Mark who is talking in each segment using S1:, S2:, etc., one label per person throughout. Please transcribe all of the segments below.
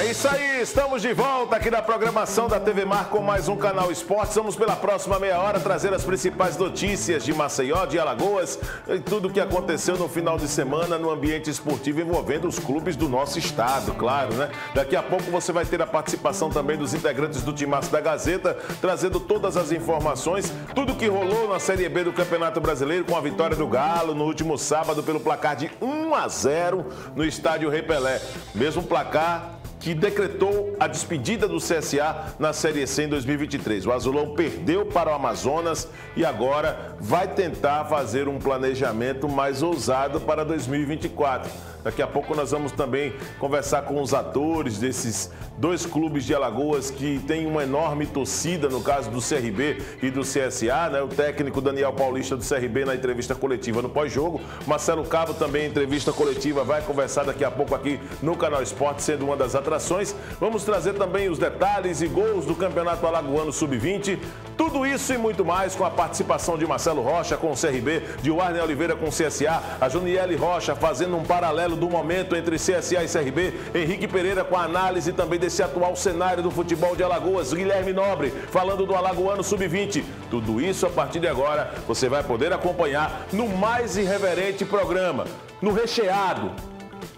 S1: É isso aí, estamos de volta aqui na programação da TV Mar com mais um Canal Esportes. Vamos pela próxima meia hora trazer as principais notícias de Maceió, de Alagoas e tudo o que aconteceu no final de semana no ambiente esportivo envolvendo os clubes do nosso estado, claro, né? Daqui a pouco você vai ter a participação também dos integrantes do Timaço da Gazeta, trazendo todas as informações, tudo que rolou na Série B do Campeonato Brasileiro com a vitória do Galo no último sábado pelo placar de 1-0 no estádio Rei Pelé. Mesmo placar que decretou a despedida do CSA na Série C em 2023. O Azulão perdeu para o Amazonas e agora vai tentar fazer um planejamento mais ousado para 2024. Daqui a pouco nós vamos também conversar com os atores desses dois clubes de Alagoas que têm uma enorme torcida, no caso do CRB e do CSA, né? O técnico Daniel Paulista do CRB na entrevista coletiva no pós-jogo. Marcelo Cabo também em entrevista coletiva vai conversar daqui a pouco aqui no Canal Esporte, sendo uma das atrações. Vamos trazer também os detalhes e gols do Campeonato Alagoano Sub-20. Tudo isso e muito mais com a participação de Marcelo Rocha com o CRB, de Warner Oliveira com o CSA, a Juniele Rocha fazendo um paralelo do momento entre CSA e CRB, Henrique Pereira com a análise também desse atual cenário do futebol de Alagoas, Guilherme Nobre falando do Alagoano Sub-20. Tudo isso a partir de agora você vai poder acompanhar no mais irreverente programa, no recheado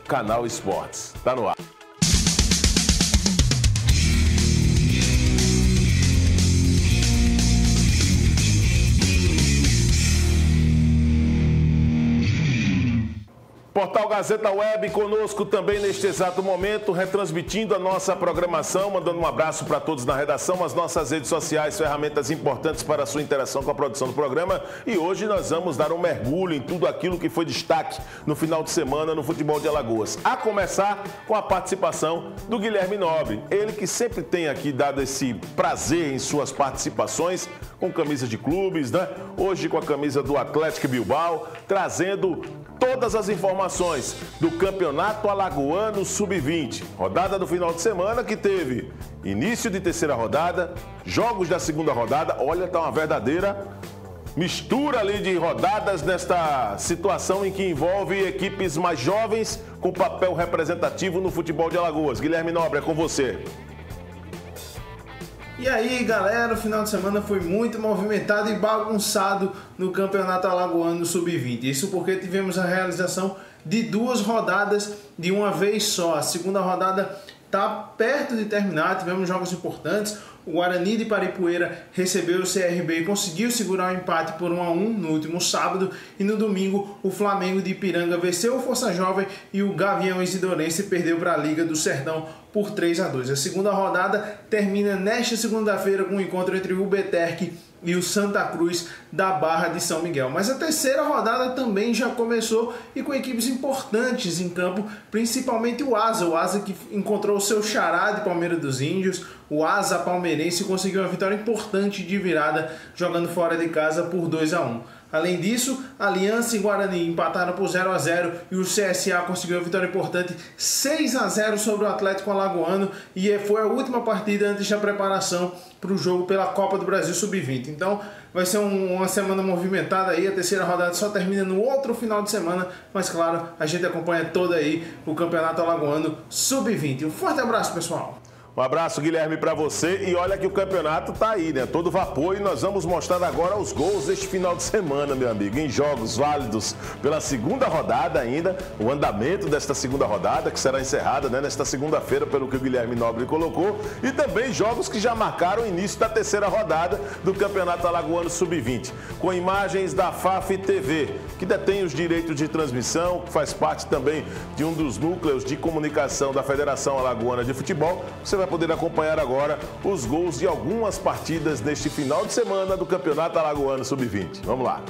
S1: Canal Esportes. Tá no ar. Portal Gazeta Web conosco também neste exato momento, retransmitindo a nossa programação, mandando um abraço para todos na redação, as nossas redes sociais, ferramentas importantes para a sua interação com a produção do programa. E hoje nós vamos dar um mergulho em tudo aquilo que foi destaque no final de semana no futebol de Alagoas. A começar com a participação do Guilherme Nobre, ele que sempre tem aqui dado esse prazer em suas participações, com camisa de clubes, né? Hoje com a camisa do Atlético Bilbao, trazendo todas as informações do Campeonato Alagoano Sub-20. Rodada do final de semana que teve início de terceira rodada, jogos da segunda rodada. Olha, tá uma verdadeira mistura ali de rodadas nesta situação em que envolve equipes mais jovens com papel representativo no futebol de Alagoas. Guilherme Nobre, é com você.
S2: E aí, galera, o final de semana foi muito movimentado e bagunçado no Campeonato Alagoano Sub-20. Isso porque tivemos a realização de 2 rodadas de uma vez só. A segunda rodada está perto de terminar, tivemos jogos importantes. O Guarani de Paripueira recebeu o CRB e conseguiu segurar o empate por 1-1 no último sábado. E no domingo, o Flamengo de Ipiranga venceu o Força Jovem e o Gavião Isidorense perdeu para a Liga do Sertão por 3-2. A segunda rodada termina nesta segunda-feira com o encontro entre o Beterque e o Santa Cruz da Barra de São Miguel. Mas a terceira rodada também já começou e com equipes importantes em campo, principalmente o Asa que encontrou o seu xará de Palmeiras dos Índios. O Asa palmeirense conseguiu uma vitória importante de virada jogando fora de casa por 2-1. Além disso, Aliança e Guarani empataram por 0-0 e o CSA conseguiu uma vitória importante 6-0 sobre o Atlético Alagoano e foi a última partida antes da preparação para o jogo pela Copa do Brasil Sub-20. Então vai ser uma semana movimentada aí, a terceira rodada só termina no outro final de semana, mas claro, a gente acompanha todo aí o Campeonato Alagoano Sub-20. Um forte abraço, pessoal!
S1: Um abraço, Guilherme, para você. E olha que o campeonato tá aí, né? Todo vapor. E nós vamos mostrar agora os gols deste final de semana, meu amigo. Em jogos válidos pela segunda rodada ainda. O andamento desta segunda rodada, que será encerrada, né, nesta segunda-feira, pelo que o Guilherme Nobre colocou. E também jogos que já marcaram o início da terceira rodada do Campeonato Alagoano Sub-20. Com imagens da FAF TV, que detém os direitos de transmissão, que faz parte também de um dos núcleos de comunicação da Federação Alagoana de Futebol. Você vai poder acompanhar agora os gols de algumas partidas neste final de semana do Campeonato Alagoano Sub-20. Vamos lá.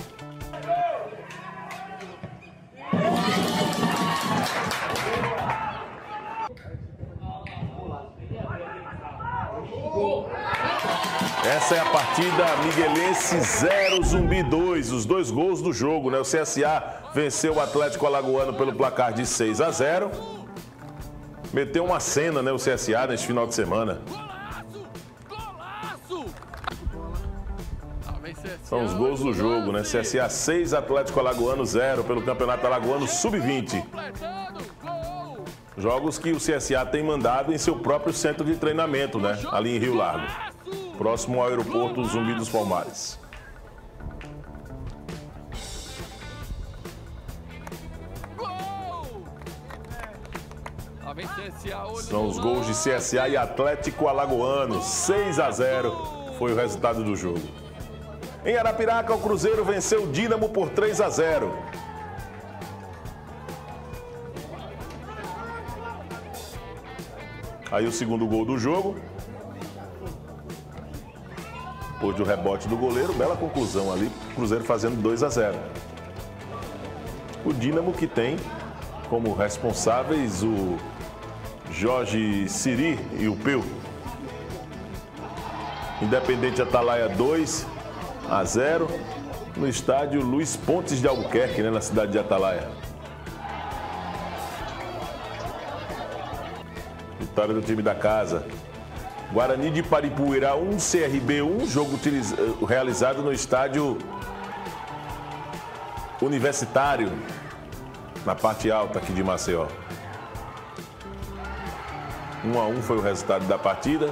S1: Essa é a partida Miguelense 0, Zumbi 2, os 2 gols do jogo, né? O CSA venceu o Atlético Alagoano pelo placar de 6-0. Meteu uma cena, né, o CSA neste final de semana. São os gols do jogo, né? CSA 6, Atlético Alagoano 0 pelo Campeonato Alagoano Sub-20. Jogos que o CSA tem mandado em seu próprio centro de treinamento, né? Ali em Rio Largo, próximo ao aeroporto Zumbi dos Palmares. São os gols de CSA e Atlético Alagoano. 6-0 foi o resultado do jogo. Em Arapiraca, o Cruzeiro venceu o Dínamo por 3-0. Aí o segundo gol do jogo. Depois do rebote do goleiro, bela conclusão ali. O Cruzeiro fazendo 2-0. O Dínamo que tem como responsáveis o Jorge Siri e o Peu. Independente Atalaia 2-0 no estádio Luiz Pontes de Albuquerque, né, na cidade de Atalaia. Vitória do time da casa. Guarani de Paripuirá 1, CRB 1, jogo realizado no estádio Universitário, na parte alta aqui de Maceió. 1-1 foi o resultado da partida.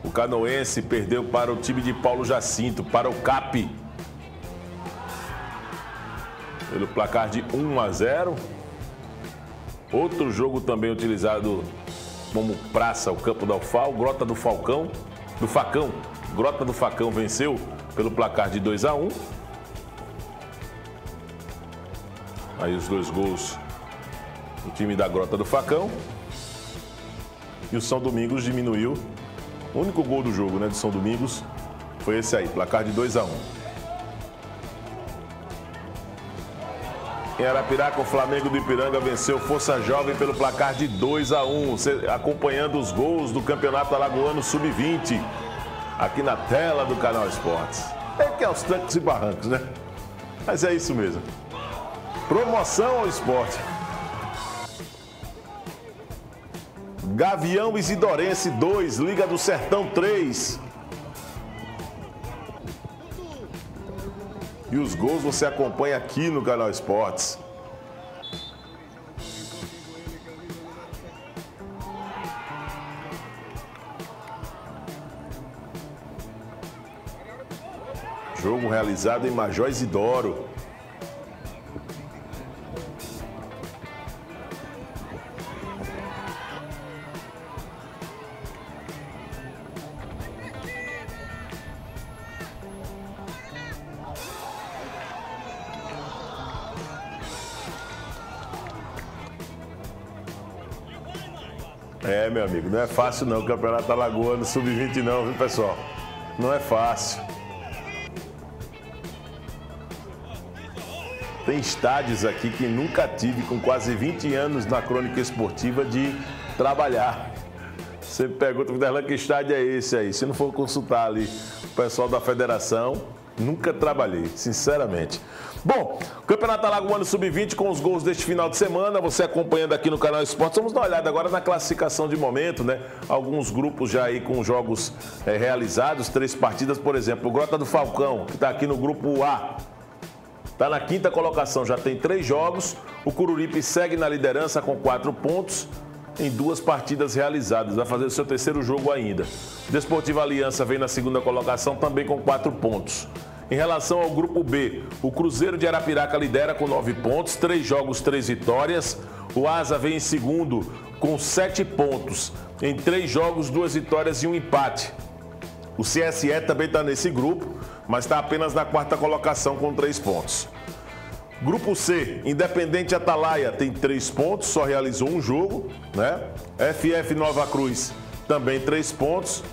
S1: O Canoense perdeu para o time de Paulo Jacinto, para o CAP, pelo placar de 1-0. Outro jogo também utilizado como praça, o campo da UFAL, Grota do Facão. Grota do Facão venceu pelo placar de 2-1. Aí os dois gols do time da Grota do Facão. E o São Domingos diminuiu. O único gol do jogo, né, do São Domingos foi esse aí, placar de 2-1. Em Arapiraca, o Flamengo do Ipiranga venceu Força Jovem pelo placar de 2-1, acompanhando os gols do Campeonato Alagoano Sub-20, aqui na tela do Canal Esportes. É que é os trancos e barrancos, né? Mas é isso mesmo. Promoção ao esporte. Gavião Isidorense 2, Liga do Sertão 3. E os gols você acompanha aqui no Canal Esportes. Jogo realizado em Major Isidoro. É, meu amigo, não é fácil não o Campeonato Alagoano Sub-20 não, viu, pessoal? Não é fácil. Tem estádios aqui que nunca tive, com quase 20 anos na crônica esportiva, de trabalhar. Você pergunta, Derlan, que estádio é esse aí? Se não for consultar ali o pessoal da federação, nunca trabalhei, sinceramente. Bom, Campeonato Alagoano Sub-20 com os gols deste final de semana, você acompanhando aqui no Canal Esportes. Vamos dar uma olhada agora na classificação de momento, né? Alguns grupos já aí com jogos realizados, 3 partidas, por exemplo. O Grota do Falcão, que está aqui no grupo A, está na 5ª colocação, já tem 3 jogos. O Cururipe segue na liderança com 4 pontos em 2 partidas realizadas. Vai fazer o seu 3º jogo ainda. Desportiva Aliança vem na 2ª colocação também com 4 pontos. Em relação ao grupo B, o Cruzeiro de Arapiraca lidera com 9 pontos, 3 jogos, 3 vitórias. O Asa vem em segundo com 7 pontos, em 3 jogos, 2 vitórias e 1 empate. O CSE também está nesse grupo, mas está apenas na 4ª colocação com 3 pontos. Grupo C, Independente Atalaia tem 3 pontos, só realizou um jogo, né? FF Nova Cruz também 3 pontos.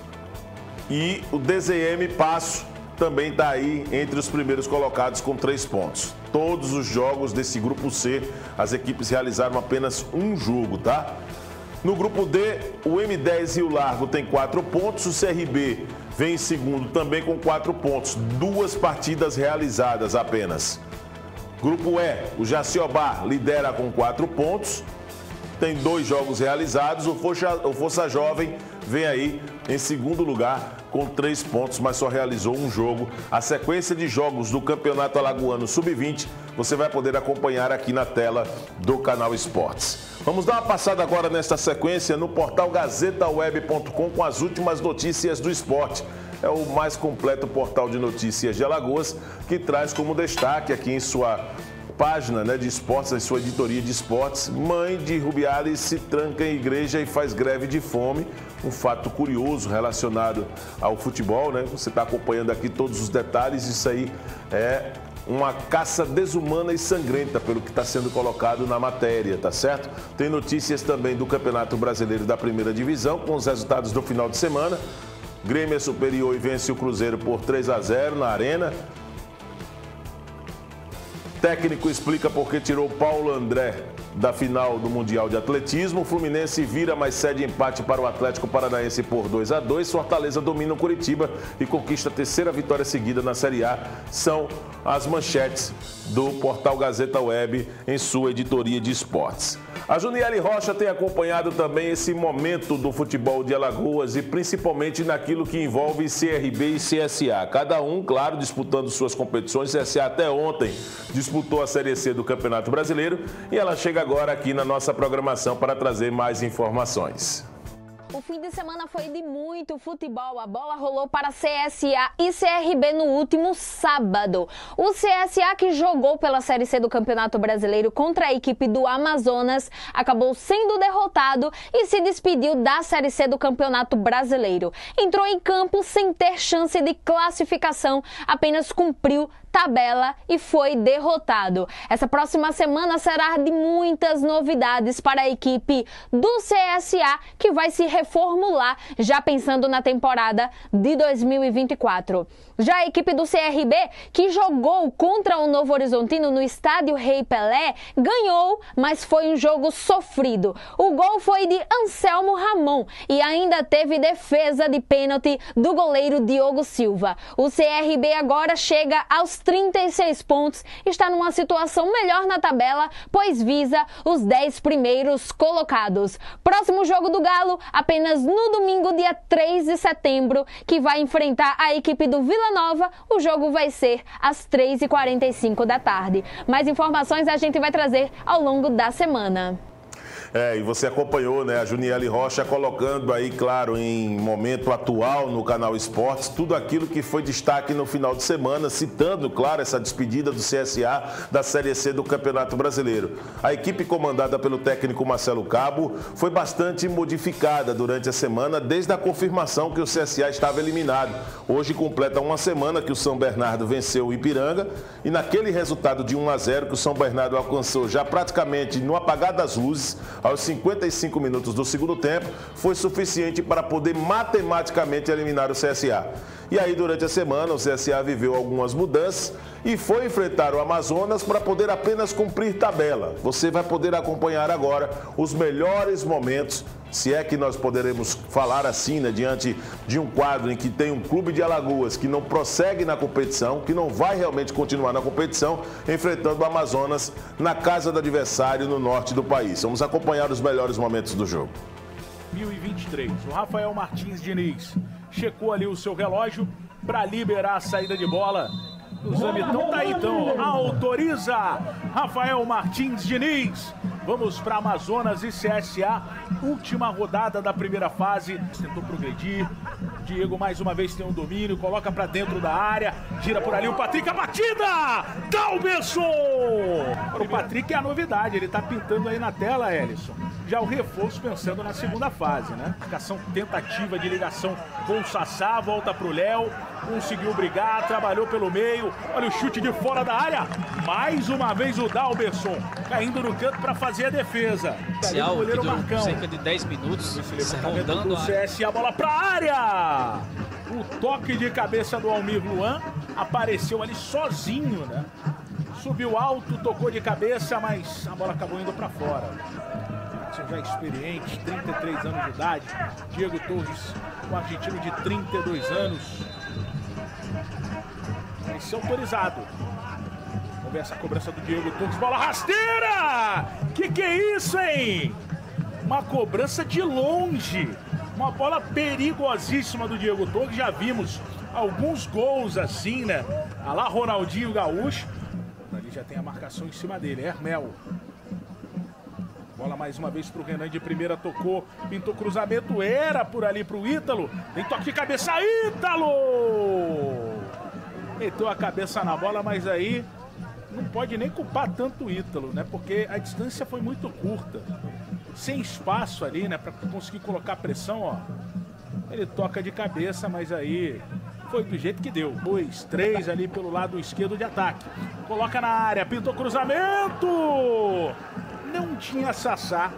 S1: E o DZM Passo também está aí entre os primeiros colocados com 3 pontos. Todos os jogos desse grupo C, as equipes realizaram apenas um jogo, tá? No grupo D, o M10 e o Largo tem 4 pontos, o CRB vem em segundo também com 4 pontos, 2 partidas realizadas apenas. Grupo E, o Jaciobá lidera com 4 pontos, tem 2 jogos realizados, o Força Jovem vem aí em segundo lugar com 3 pontos, mas só realizou um jogo. A sequência de jogos do Campeonato Alagoano Sub-20 você vai poder acompanhar aqui na tela do Canal Esportes. Vamos dar uma passada agora nesta sequência no portal gazetaweb.com com as últimas notícias do esporte. É o mais completo portal de notícias de Alagoas, que traz como destaque aqui em sua página, né, de esportes, em sua editoria de esportes: mãe de Rubiales se tranca em igreja e faz greve de fome. Um fato curioso relacionado ao futebol, né? Você está acompanhando aqui todos os detalhes. Isso aí é uma caça desumana e sangrenta, pelo que está sendo colocado na matéria, tá certo? Tem notícias também do Campeonato Brasileiro da Primeira Divisão, com os resultados do final de semana. Grêmio é superior e vence o Cruzeiro por 3-0 na Arena. Técnico explica por que tirou Paulo André da final do Mundial de Atletismo. Fluminense vira, mas cede empate para o Atlético Paranaense por 2-2. Fortaleza domina o Curitiba e conquista a terceira vitória seguida na Série A. São as manchetes do portal Gazeta Web em sua editoria de esportes. A Juniele Rocha tem acompanhado também esse momento do futebol de Alagoas e principalmente naquilo que envolve CRB e CSA. Cada um, claro, disputando suas competições. CSA até ontem disputou a Série C do Campeonato Brasileiro e ela chega agora aqui na nossa programação para trazer mais informações.
S3: O fim de semana foi de muito futebol. A bola rolou para CSA e CRB no último sábado. O CSA, que jogou pela Série C do Campeonato Brasileiro contra a equipe do Amazonas, acabou sendo derrotado e se despediu da Série C do Campeonato Brasileiro. Entrou em campo sem ter chance de classificação, apenas cumpriu tabela e foi derrotado. Essa próxima semana será de muitas novidades para a equipe do CSA, que vai se reformular já pensando na temporada de 2024. Já a equipe do CRB, que jogou contra o Novo Horizontino no estádio Rei Pelé, ganhou, mas foi um jogo sofrido. O gol foi de Anselmo Ramon e ainda teve defesa de pênalti do goleiro Diogo Silva. O CRB agora chega aos 36 pontos, está numa situação melhor na tabela, pois visa os 10 primeiros colocados. Próximo jogo do Galo, apenas no domingo, dia 3 de setembro, que vai enfrentar a equipe do Vila Nova. O jogo vai ser às 3h45 da tarde. Mais informações a gente vai trazer ao longo da semana.
S1: E você acompanhou, né, a Juniele Rocha colocando aí, claro, em momento atual no Canal Esportes, tudo aquilo que foi destaque no final de semana, citando, claro, essa despedida do CSA da Série C do Campeonato Brasileiro. A equipe comandada pelo técnico Marcelo Cabo foi bastante modificada durante a semana, desde a confirmação que o CSA estava eliminado. Hoje completa uma semana que o São Bernardo venceu o Ipiranga e naquele resultado de 1-0 que o São Bernardo alcançou já praticamente no apagar das luzes, aos 55 minutos do segundo tempo, foi suficiente para poder matematicamente eliminar o CSA. E aí, durante a semana, o CSA viveu algumas mudanças e foi enfrentar o Amazonas para poder apenas cumprir tabela. Você vai poder acompanhar agora os melhores momentos, se é que nós poderemos falar assim, né, diante de um quadro em que tem um clube de Alagoas que não prossegue na competição, que não vai realmente continuar na competição, enfrentando o Amazonas na casa do adversário no norte do país. Vamos acompanhar os melhores momentos do jogo.
S4: 2023, o Rafael Martins Diniz checou ali o seu relógio para liberar a saída de bola. O Zamitão tá aí, então, autoriza Rafael Martins Diniz. Vamos para Amazonas e CSA, última rodada da primeira fase. Tentou progredir. Diego mais uma vez tem um domínio, coloca para dentro da área, gira por ali o Patrick, a batida! Dalberson! O Patrick é a novidade, ele tá pintando aí na tela, Ellison. Já o reforço pensando na segunda fase, né? Tentativa de ligação com o Sassá, volta pro Léo, conseguiu brigar, trabalhou pelo meio, olha o chute de fora da área, mais uma vez o Dalberson, caindo no canto para fazer a defesa.
S5: O goleiro Marcão. Cerca de 10 minutos,
S4: rondando o CSA, a bola para a área! O toque de cabeça do Almir Luan apareceu ali sozinho, né? Subiu alto, tocou de cabeça, mas a bola acabou indo para fora. Já experiente, 33 anos de idade. Diego Torres, um argentino de 32 anos. Vai ser autorizado. Vamos ver essa cobrança do Diego Torres. Bola rasteira! Que é isso, hein? Uma cobrança de longe. Uma bola perigosíssima do Diego Torres. Já vimos alguns gols assim, né? A lá Ronaldinho Gaúcho. Ele já tem a marcação em cima dele, Hermel. Bola mais uma vez para o Renan de primeira, tocou, pintou cruzamento, era por ali para o Ítalo. Tem toque de cabeça, Ítalo! Meteu a cabeça na bola, mas aí não pode nem culpar tanto o Ítalo, né? Porque a distância foi muito curta. Sem espaço ali, né? Para conseguir colocar pressão, ó. Ele toca de cabeça, mas aí foi do jeito que deu. 2, 3 ali pelo lado esquerdo de ataque. Coloca na área, pintou cruzamento! Não tinha Sassá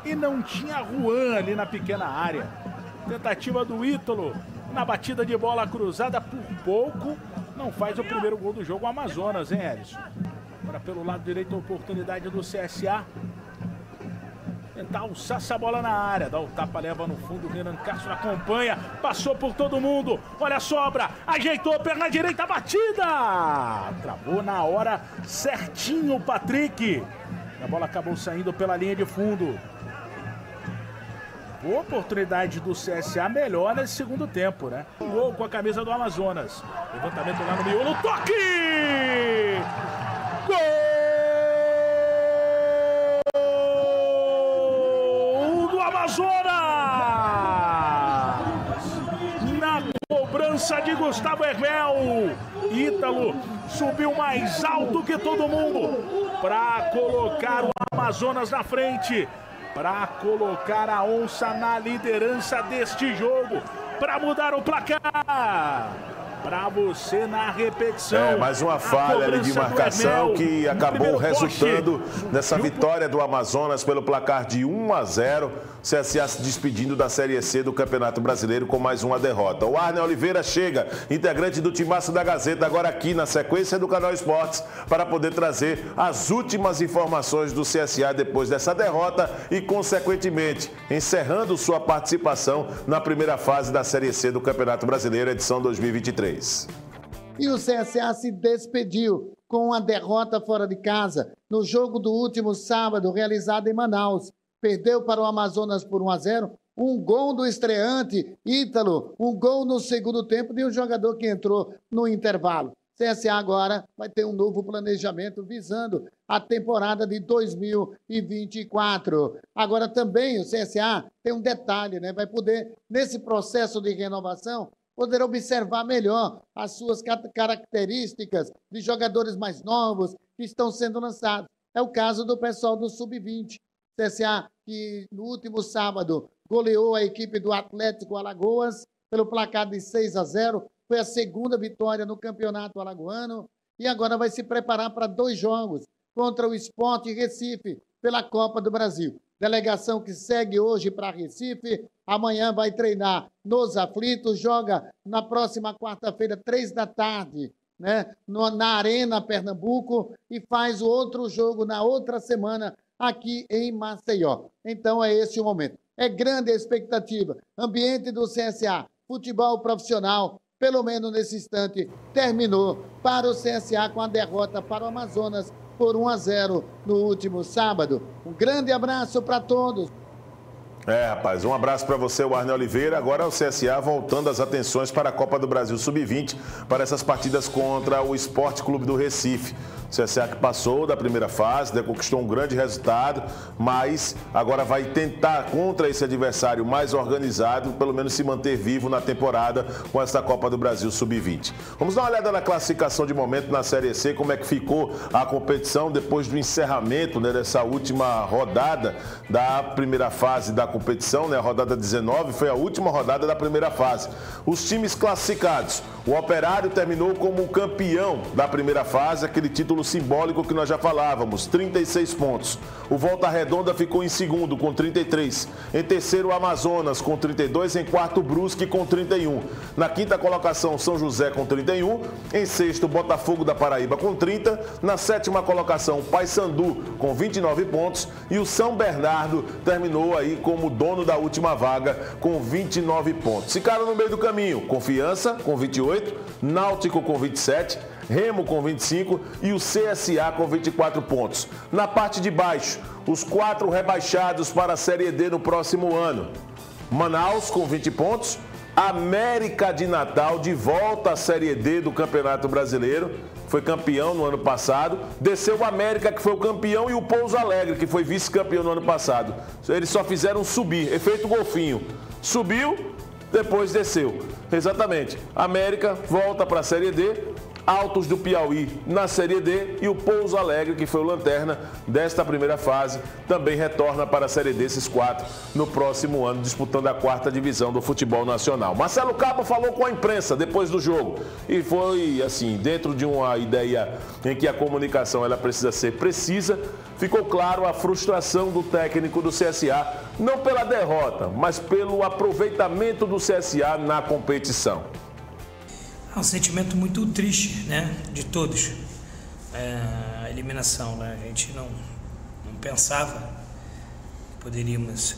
S4: e não tinha Juan ali na pequena área. Tentativa do Ítalo na batida de bola cruzada, por pouco não faz o primeiro gol do jogo o Amazonas, hein, Elisson? Agora pelo lado direito a oportunidade do CSA. Tentar alçar essa bola na área, dá o tapa, leva no fundo, o Renan Castro acompanha, passou por todo mundo, olha a sobra, ajeitou, perna direita, batida! Travou na hora certinho o Patrick. A bola acabou saindo pela linha de fundo. Boa oportunidade do CSA, melhor nesse segundo tempo, né? Gol com a camisa do Amazonas. Levantamento lá no miolo, toque! Gol do Amazonas! Na cobrança de Gustavo Hermel. Ítalo subiu mais alto que todo mundo para colocar o Amazonas na frente, para colocar a Onça na liderança deste jogo, para mudar o placar. Para você na repetição.
S1: Mais uma falha ali de marcação que acabou resultando nessa vitória do Amazonas pelo placar de 1-0. CSA se despedindo da Série C do Campeonato Brasileiro com mais uma derrota. O Arne Oliveira chega, integrante do Timaço da Gazeta, agora aqui na sequência do Canal Esportes, para poder trazer as últimas informações do CSA depois dessa derrota e, consequentemente, encerrando sua participação na primeira fase da Série C do Campeonato Brasileiro, edição 2023.
S6: E o CSA se despediu com uma derrota fora de casa no jogo do último sábado, realizado em Manaus. Perdeu para o Amazonas por 1-0, um gol do estreante Ítalo, um gol no segundo tempo de um jogador que entrou no intervalo. CSA agora vai ter um novo planejamento visando a temporada de 2024. Agora também o CSA tem um detalhe, né? Vai poder, nesse processo de renovação, poder observar melhor as suas características de jogadores mais novos que estão sendo lançados. É o caso do pessoal do Sub-20. CSA, que no último sábado goleou a equipe do Atlético Alagoas pelo placar de 6-0. Foi a segunda vitória no campeonato alagoano e agora vai se preparar para 2 jogos contra o Sport Recife pela Copa do Brasil. Delegação que segue hoje para Recife, amanhã vai treinar nos Aflitos, joga na próxima quarta-feira, 3 da tarde, né, na Arena Pernambuco, e faz o outro jogo na outra semana aqui em Maceió. Então é esse o momento. É grande a expectativa. Ambiente do CSA, futebol profissional, pelo menos nesse instante, terminou para o CSA com a derrota para o Amazonas por 1-0 no último sábado. Um grande abraço para todos.
S1: Rapaz, um abraço para você, o Arne Oliveira. Agora o CSA voltando as atenções para a Copa do Brasil Sub-20, para essas partidas contra o Esporte Clube do Recife. O CSA que passou da primeira fase, né, conquistou um grande resultado, mas agora vai tentar, contra esse adversário mais organizado, pelo menos se manter vivo na temporada com essa Copa do Brasil Sub-20. Vamos dar uma olhada na classificação de momento na Série C, como é que ficou a competição depois do encerramento, né, dessa última rodada da primeira fase da competição, né? A rodada 19 foi a última rodada da primeira fase. Os times classificados: o Operário terminou como campeão da primeira fase, aquele título simbólico que nós já falávamos, 36 pontos. O Volta Redonda ficou em segundo com 33. Em terceiro, o Amazonas com 32. Em quarto, o Brusque com 31. Na quinta colocação, São José com 31. Em sexto, Botafogo da Paraíba com 30. Na sétima colocação, Paysandu com 29 pontos. E o São Bernardo terminou aí como dono da última vaga com 29 pontos. Ficaram no meio do caminho: Confiança com 28, Náutico com 27, Remo com 25 e o CSA com 24 pontos. Na parte de baixo, os 4 rebaixados para a Série D no próximo ano: Manaus com 20 pontos, América de Natal de volta à Série D do Campeonato Brasileiro. Foi campeão no ano passado. Desceu o América, que foi o campeão, e o Pouso Alegre, que foi vice-campeão no ano passado. Eles só fizeram subir, efeito golfinho. Subiu, depois desceu. Exatamente. América volta para a Série D. Altos do Piauí na Série D e o Pouso Alegre, que foi o lanterna desta primeira fase, também retorna para a Série D, esses 4, no próximo ano, disputando a 4ª divisão do futebol nacional. Marcelo Cabo falou com a imprensa depois do jogo e foi assim, dentro de uma ideia em que a comunicação ela precisa ser precisa, ficou claro a frustração do técnico do CSA, não pela derrota, mas pelo aproveitamento do CSA na competição.
S7: É um sentimento muito triste, né, de todos, a eliminação, né? A gente não pensava que poderíamos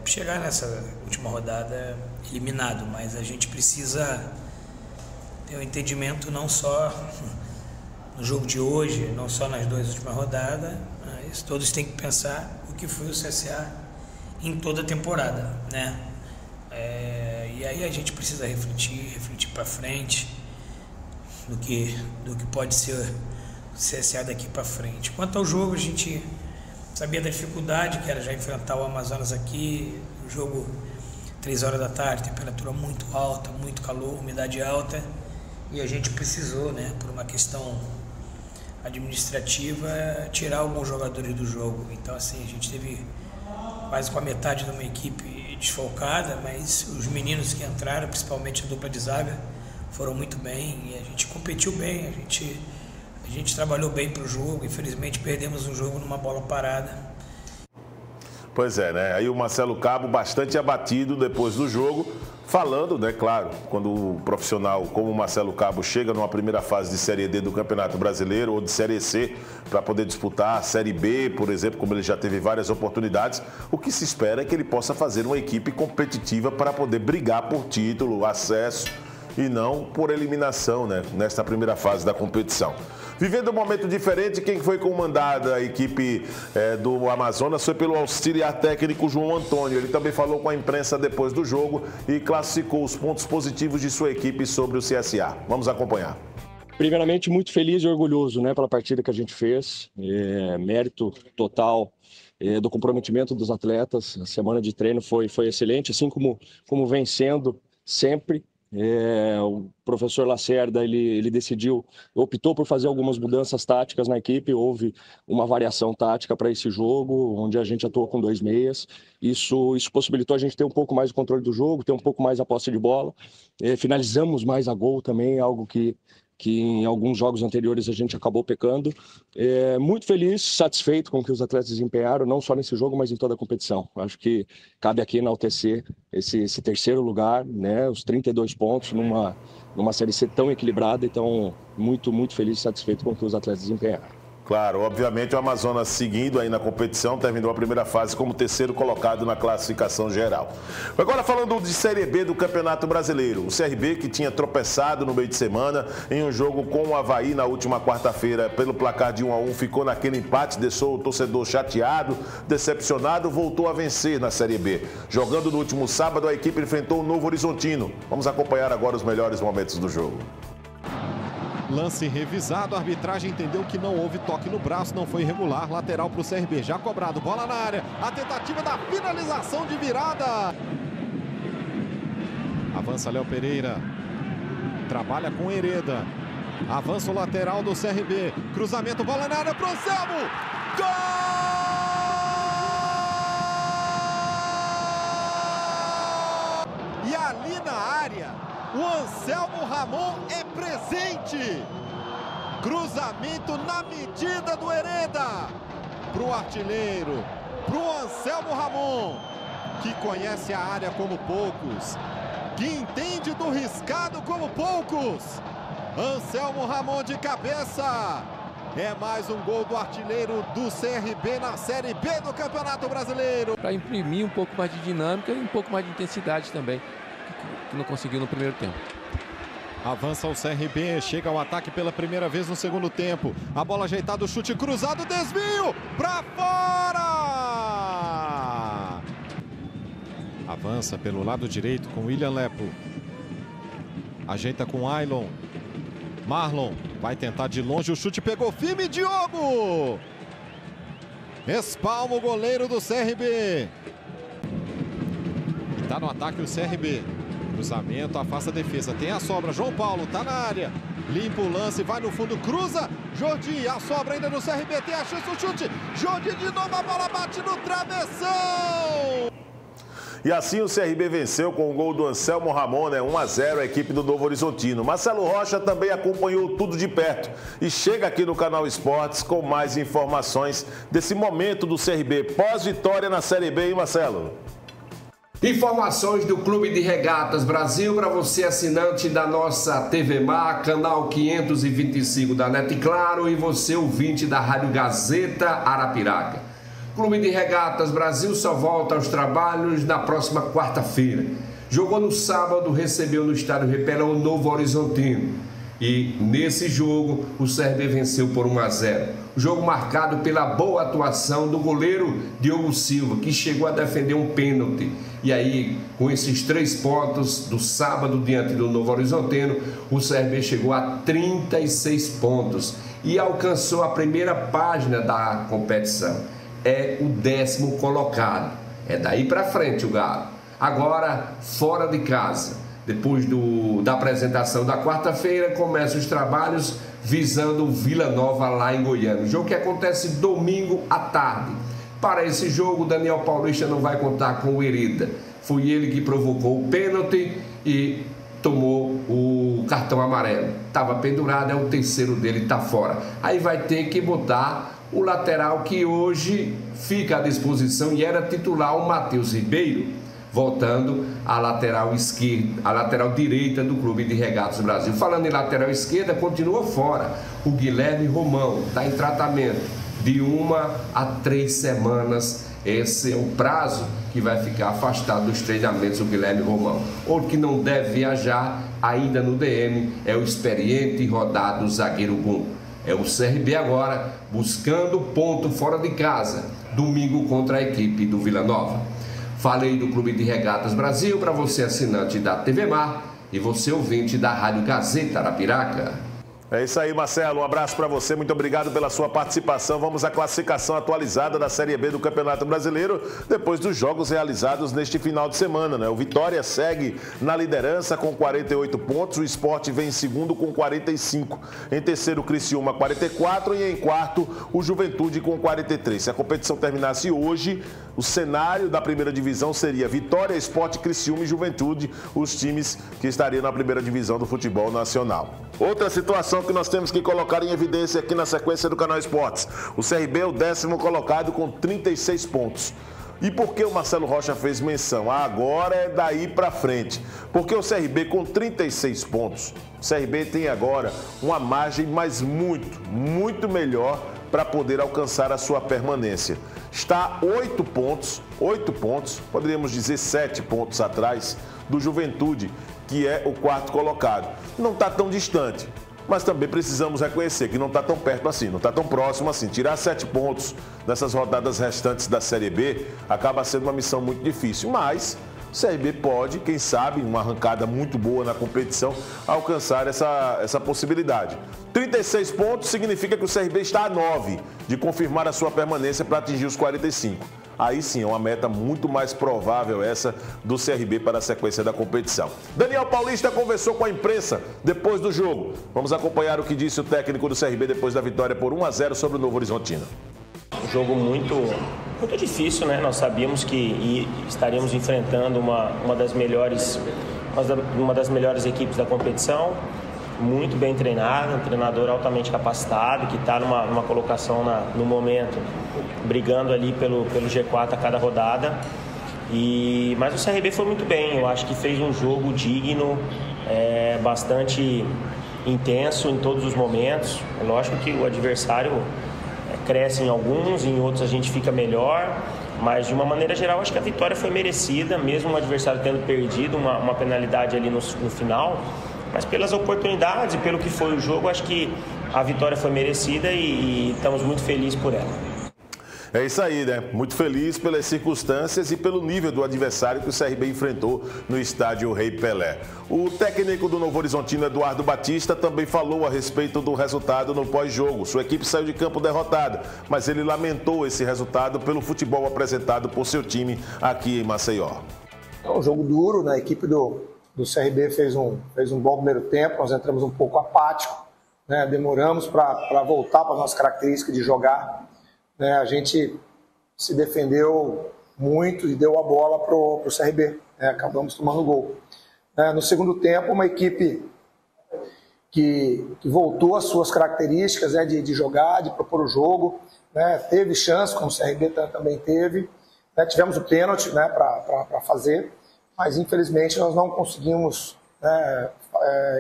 S7: chegar nessa última rodada eliminado, mas a gente precisa ter um entendimento não só no jogo de hoje, não só nas 2 últimas rodadas, mas todos têm que pensar o que foi o CSA em toda a temporada, né? E aí a gente precisa refletir para frente do que pode ser o CSA daqui para frente. Quanto ao jogo, a gente sabia da dificuldade que era já enfrentar o Amazonas aqui, o jogo 3 horas da tarde, temperatura muito alta, muito calor, umidade alta, e a gente precisou, né, por uma questão administrativa, tirar alguns jogadores do jogo. Então, assim, a gente teve quase com a metade de uma equipe desfalcada, mas os meninos que entraram, principalmente a dupla de zaga, foram muito bem e a gente competiu bem, a gente trabalhou bem para o jogo. Infelizmente perdemos um jogo numa bola parada.
S1: Pois é, né? Aí o Marcelo Cabo bastante abatido depois do jogo, falando, né, claro, quando o profissional como o Marcelo Cabo chega numa primeira fase de Série D do Campeonato Brasileiro ou de Série C para poder disputar a Série B, por exemplo, como ele já teve várias oportunidades, o que se espera é que ele possa fazer uma equipe competitiva para poder brigar por título, acesso e não por eliminação, né, nesta primeira fase da competição. Vivendo um momento diferente, quem foi comandada a equipe do Amazonas foi pelo auxiliar técnico João Antônio. Ele também falou com a imprensa depois do jogo e classificou os pontos positivos de sua equipe sobre o CSA. Vamos acompanhar.
S8: Primeiramente, muito feliz e orgulhoso, né, pela partida que a gente fez. Mérito total do comprometimento dos atletas. A semana de treino foi excelente, assim como vem sendo sempre. O professor Lacerda ele optou por fazer algumas mudanças táticas na equipe. Houve uma variação tática para esse jogo, onde a gente atuou com 2 meias. Isso possibilitou a gente ter um pouco mais o controle do jogo, ter um pouco mais a posse de bola. Finalizamos mais a gol também, algo que em alguns jogos anteriores a gente acabou pecando. Muito feliz, satisfeito com o que os atletas desempenharam, não só nesse jogo, mas em toda a competição. Acho que cabe aqui enaltecer esse 3º lugar, né, os 32 pontos numa Série C tão equilibrada. Então, muito, muito feliz e satisfeito com o que os atletas desempenharam.
S1: Claro, obviamente o Amazonas seguindo aí na competição, terminou a primeira fase como 3º colocado na classificação geral. Agora falando de Série B do Campeonato Brasileiro, o CRB que tinha tropeçado no meio de semana em um jogo com o Avaí na última quarta-feira pelo placar de 1-1, ficou naquele empate, deixou o torcedor chateado, decepcionado, voltou a vencer na Série B. Jogando no último sábado, a equipe enfrentou o Novo Horizontino. Vamos acompanhar agora os melhores momentos do jogo.
S9: Lance revisado, a arbitragem entendeu que não houve toque no braço, não foi irregular, lateral para o CRB, já cobrado, bola na área, a tentativa da finalização de virada. Avança Léo Pereira, trabalha com Hereda, avança o lateral do CRB, cruzamento, bola na área para o Anselmo, gol! E ali na área, o Anselmo Ramon é presente. Cruzamento na medida do Hereda. Para o artilheiro, para o Anselmo Ramon, que conhece a área como poucos, que entende do riscado como poucos. Anselmo Ramon de cabeça. É mais um gol do artilheiro do CRB na Série B do Campeonato Brasileiro.
S10: Para imprimir um pouco mais de dinâmica e um pouco mais de intensidade também, que não conseguiu no primeiro tempo.
S9: Avança o CRB, chega ao ataque pela primeira vez no segundo tempo. A bola ajeitada, o chute cruzado, desvio para fora! Avança pelo lado direito com William Lepo. Ajeita com Ailon. Marlon vai tentar de longe, o chute pegou firme, Diogo! Espalma o goleiro do CRB. Está no ataque o CRB. Cruzamento, afasta a defesa. Tem a sobra, João Paulo tá na área. Limpa o lance, vai no fundo, cruza. Jordi, a sobra ainda no CRB, tem a chance do chute. Jordi de novo, a bola bate no travessão.
S1: E assim o CRB venceu com o gol do Anselmo Ramon, 1-0 a equipe do Novo Horizontino. Marcelo Rocha também acompanhou tudo de perto e chega aqui no Canal Esportes com mais informações desse momento do CRB pós-vitória na Série B, hein, Marcelo?
S11: Informações do Clube de Regatas Brasil para você, assinante da nossa TV Mar, canal 525 da NET Claro, e você, ouvinte da Rádio Gazeta Arapiraca. Clube de Regatas Brasil só volta aos trabalhos na próxima quarta-feira. Jogou no sábado, recebeu no estádio Repelão o Novo Horizontino. E nesse jogo o CRB venceu por 1-0. O jogo marcado pela boa atuação do goleiro Diogo Silva, que chegou a defender um pênalti. E aí, com esses 3 pontos do sábado diante do Novo Horizontino, o CRB chegou a 36 pontos e alcançou a primeira página da competição. É o 10º colocado. É daí para frente o Galo. Agora, fora de casa. Depois da apresentação da quarta-feira, começam os trabalhos visando o Vila Nova lá em Goiânia. O jogo que acontece domingo à tarde. Para esse jogo, Daniel Paulista não vai contar com o Hereda. Foi ele que provocou o pênalti e tomou o cartão amarelo. Estava pendurado, é o terceiro dele, está fora. Aí vai ter que botar o lateral que hoje fica à disposição e era titular, o Matheus Ribeiro, voltando à lateral esquerda, à lateral direita do Clube de Regatas Brasil. Falando em lateral esquerda, continua fora o Guilherme Romão, está em tratamento de 1 a 3 semanas. Esse é o prazo que vai ficar afastado dos treinamentos o Guilherme Romão. Outro que não deve viajar ainda no DM é o experiente e rodado zagueiro Gum. É o CRB agora buscando ponto fora de casa, domingo contra a equipe do Vila Nova. Falei do Clube de Regatas Brasil para você, assinante da TV Mar, e você, ouvinte da Rádio Gazeta Arapiraca.
S1: É isso aí, Marcelo. Um abraço para você. Muito obrigado pela sua participação. Vamos à classificação atualizada da Série B do Campeonato Brasileiro depois dos jogos realizados neste final de semana, O Vitória segue na liderança com 48 pontos. O Sport vem em segundo com 45. Em terceiro, o Criciúma, 44. E em quarto, o Juventude com 43. Se a competição terminasse hoje, o cenário da primeira divisão seria Vitória, Sport, Criciúma e Juventude, os times que estariam na primeira divisão do futebol nacional. Outra situação que nós temos que colocar em evidência aqui na sequência do Canal Esportes. O CRB é o 10º colocado com 36 pontos. E por que o Marcelo Rocha fez menção? Agora é daí para frente. Porque o CRB com 36 pontos, o CRB tem agora uma margem, mas muito melhor para poder alcançar a sua permanência. Está 8 pontos, poderíamos dizer 7 pontos atrás do Juventude, que é o 4º colocado. Não está tão distante, mas também precisamos reconhecer que não está tão perto assim, não está tão próximo assim. Tirar 7 pontos dessas rodadas restantes da Série B acaba sendo uma missão muito difícil, mas o CRB pode, quem sabe, uma arrancada muito boa na competição, alcançar essa possibilidade. 36 pontos significa que o CRB está a 9 de confirmar a sua permanência para atingir os 45. Aí sim, é uma meta muito mais provável essa do CRB para a sequência da competição. Daniel Paulista conversou com a imprensa depois do jogo. Vamos acompanhar o que disse o técnico do CRB depois da vitória por 1-0 sobre o Novo Horizontino.
S12: Um jogo muito difícil, Nós sabíamos que estaríamos enfrentando uma das melhores equipes da competição, muito bem treinado, um treinador altamente capacitado, que está numa colocação no momento, brigando ali pelo G4 a cada rodada. Mas o CRB foi muito bem, eu acho que fez um jogo digno, bastante intenso em todos os momentos. É lógico que o adversário cresce em alguns, em outros a gente fica melhor, mas de uma maneira geral acho que a vitória foi merecida, mesmo o adversário tendo perdido uma penalidade ali no final, mas pelas oportunidades e pelo que foi o jogo, acho que a vitória foi merecida e estamos muito felizes por ela.
S1: É isso aí, né? Muito feliz pelas circunstâncias e pelo nível do adversário que o CRB enfrentou no estádio Rei Pelé. O técnico do Novo Horizontino, Eduardo Batista, também falou a respeito do resultado no pós-jogo. Sua equipe saiu de campo derrotada, mas ele lamentou esse resultado pelo futebol apresentado por seu time aqui em Maceió.
S13: É um jogo duro, né? A equipe do CRB fez um bom primeiro tempo, nós entramos um pouco apático, né? Demoramos para voltar para a nossa característica de jogar. Né? A gente se defendeu muito e deu a bola para o CRB, né? Acabamos tomando gol. No segundo tempo, uma equipe que voltou às suas características, né? de jogar, de propor o jogo, né? Teve chance, como o CRB também teve. Né? Tivemos o pênalti, né? para fazer, mas infelizmente nós não conseguimos, né?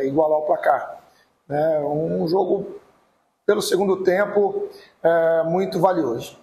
S13: Igualar o placar. Né? Um jogo, pelo segundo tempo, muito valioso.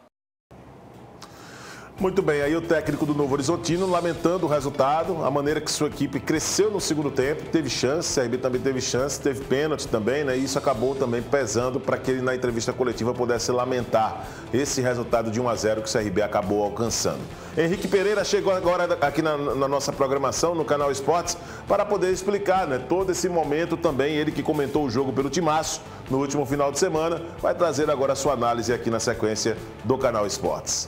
S1: Muito bem, aí o técnico do Novo Horizontino lamentando o resultado, a maneira que sua equipe cresceu no segundo tempo, teve chance, o CRB também teve chance, teve pênalti também, né? E isso acabou também pesando para que ele na entrevista coletiva pudesse lamentar esse resultado de 1-0 que o CRB acabou alcançando. Henrique Pereira chegou agora aqui na nossa programação, no Canal Esportes, para poder explicar, né, todo esse momento também, ele que comentou o jogo pelo Timaço no último final de semana, vai trazer agora a sua análise aqui na sequência do Canal Esportes.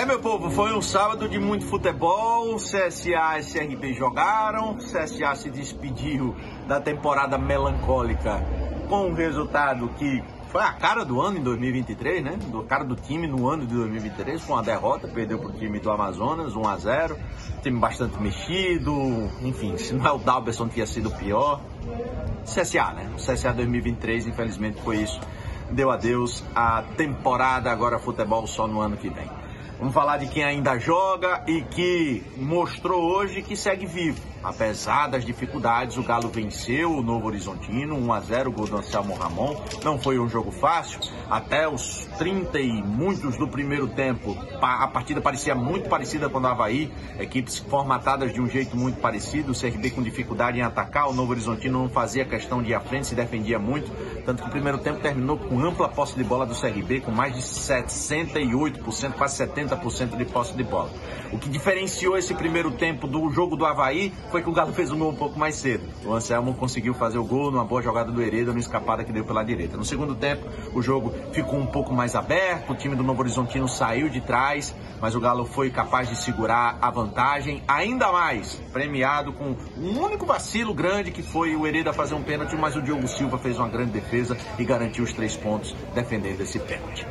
S14: Meu povo, foi um sábado de muito futebol, CSA e CRB jogaram, CSA se despediu da temporada melancólica com um resultado que foi a cara do ano em 2023, né? A cara do time no ano de 2023, com uma derrota, perdeu para o time do Amazonas, 1-0, time bastante mexido, enfim, se não é o Dalberson tinha sido pior. CSA, né? O CSA 2023, infelizmente, foi isso. Deu adeus à temporada, agora futebol só no ano que vem. Vamos falar de quem ainda joga e que mostrou hoje que segue vivo. Apesar das dificuldades, o Galo venceu o Novo Horizontino, 1-0, gol do Anselmo Ramon. Não foi um jogo fácil, até os 30 e muitos do primeiro tempo, a partida parecia muito parecida com o Avaí, equipes formatadas de um jeito muito parecido, o CRB com dificuldade em atacar, o Novo Horizontino não fazia questão de ir à frente, se defendia muito, tanto que o primeiro tempo terminou com ampla posse de bola do CRB, com mais de 68%, quase 70% de posse de bola. O que diferenciou esse primeiro tempo do jogo do Avaí foi que o Galo fez um gol um pouco mais cedo. O Anselmo conseguiu fazer o gol numa boa jogada do Hereda, numa escapada que deu pela direita. No segundo tempo, o jogo ficou um pouco mais aberto, o time do Novo Horizontino saiu de trás, mas o Galo foi capaz de segurar a vantagem, ainda mais premiado com um único vacilo grande, que foi o Hereda fazer um pênalti, mas o Diogo Silva fez uma grande defesa e garantiu os 3 pontos defendendo esse pênalti.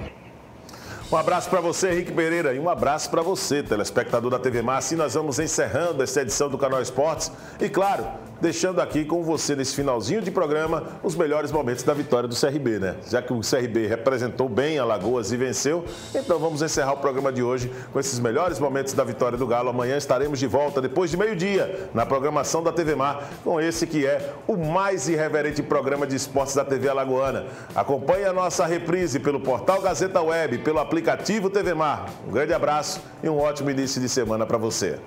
S1: Um abraço para você, Henrique Pereira, e um abraço para você, telespectador da TV Mar. Assim nós vamos encerrando essa edição do Canal Esportes e, claro, deixando aqui com você, nesse finalzinho de programa, os melhores momentos da vitória do CRB, né? Já que o CRB representou bem Alagoas e venceu, então vamos encerrar o programa de hoje com esses melhores momentos da vitória do Galo. Amanhã estaremos de volta, depois de meio-dia, na programação da TV Mar, com esse que é o mais irreverente programa de esportes da TV Alagoana. Acompanhe a nossa reprise pelo portal Gazeta Web, pelo aplicativo TV Mar. Um grande abraço e um ótimo início de semana para você.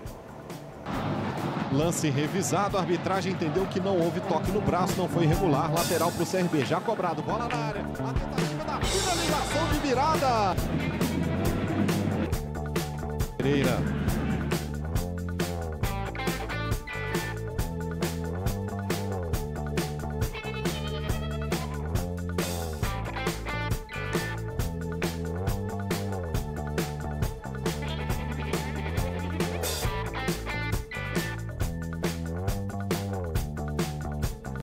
S9: Lance revisado, a arbitragem entendeu que não houve toque no braço, não foi irregular, lateral para o CRB, já cobrado, bola na área, a tentativa da finalização de virada. Pereira.